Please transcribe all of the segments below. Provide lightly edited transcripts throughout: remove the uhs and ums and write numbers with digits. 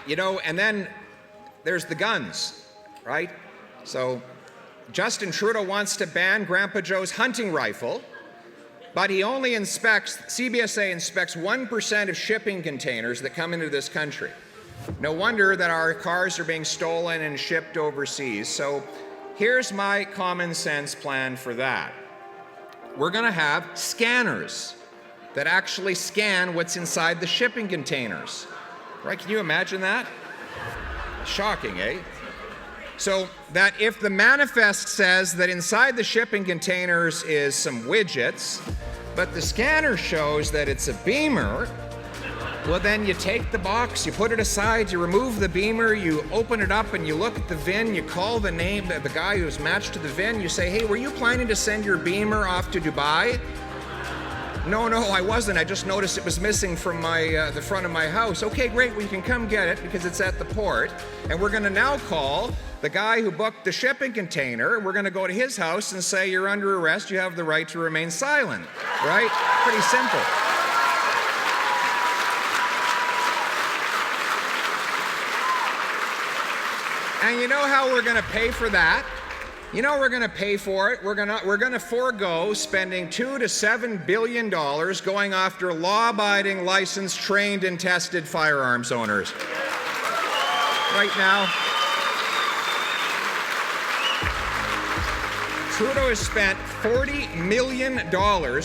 And then there's the guns, right? So Justin Trudeau wants to ban Grandpa Joe's hunting rifle, but CBSA inspects 1% of shipping containers that come into this country. No wonder that our cars are being stolen and shipped overseas. So here's my common sense plan for that. We're going to have scanners that actually scan what's inside the shipping containers. Right? Can you imagine that? Shocking, eh? So that if the manifest says that inside the shipping containers is some widgets, but the scanner shows that it's a beamer, well, then you take the box, you put it aside, you remove the beamer, you open it up and you look at the VIN, you call the name of the guy who's matched to the VIN, you say, hey, were you planning to send your beamer off to Dubai? No, I wasn't. I just noticed it was missing from the front of my house. Okay, great, well, you can come get it because it's at the port. And we're gonna now call the guy who booked the shipping container. We're gonna go to his house and say, you're under arrest, you have the right to remain silent, right? Pretty simple. And you know how we're going to pay for that? You know we're going to pay for it. We're going to forego spending $2 to $7 billion going after law-abiding, licensed, trained, and tested firearms owners. Right now, Trudeau has spent $40 million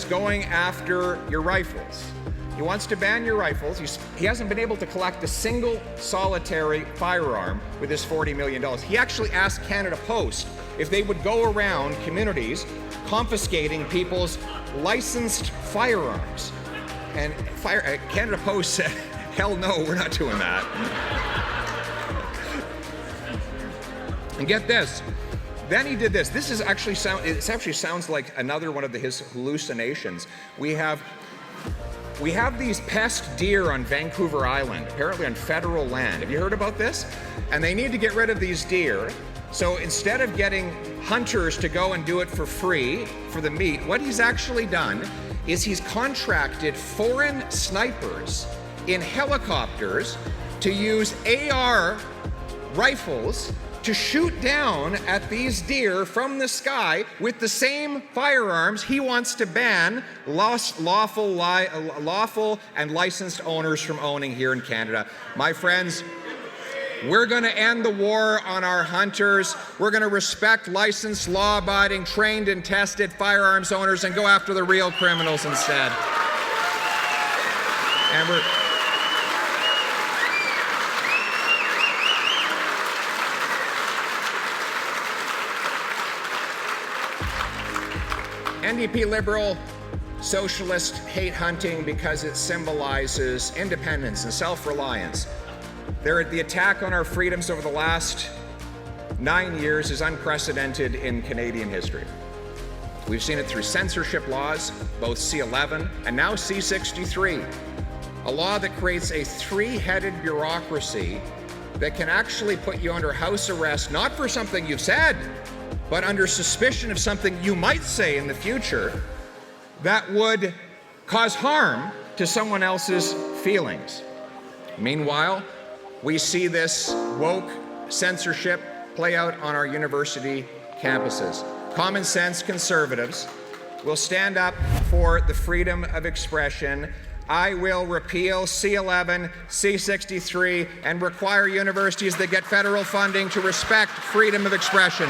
going after your rifles. He wants to ban your rifles. He hasn't been able to collect a single solitary firearm with his $40 million. He actually asked Canada Post if they would go around communities confiscating people's licensed firearms. And Canada Post said, hell no, we're not doing that. And get this. Then he did this. This is actually sounds like another one of his hallucinations. We have these pest deer on Vancouver Island, apparently on federal land. Have you heard about this? And they need to get rid of these deer. So instead of getting hunters to go and do it for free for the meat, what he's actually done is he's contracted foreign snipers in helicopters to use AR rifles to shoot down at these deer from the sky with the same firearms he wants to ban lawful and licensed owners from owning here in Canada. My friends, we're going to end the war on our hunters. We're going to respect licensed, law-abiding, trained and tested firearms owners and go after the real criminals instead. And NDP Liberal socialists hate hunting because it symbolizes independence and self-reliance. The attack on our freedoms over the last 9 years is unprecedented in Canadian history. We've seen it through censorship laws, both C-11 and now C-63, a law that creates a three-headed bureaucracy that can actually put you under house arrest, not for something you've said, but under suspicion of something you might say in the future that would cause harm to someone else's feelings. Meanwhile, we see this woke censorship play out on our university campuses. Common sense conservatives will stand up for the freedom of expression. I will repeal C-11, C-63, and require universities that get federal funding to respect freedom of expression.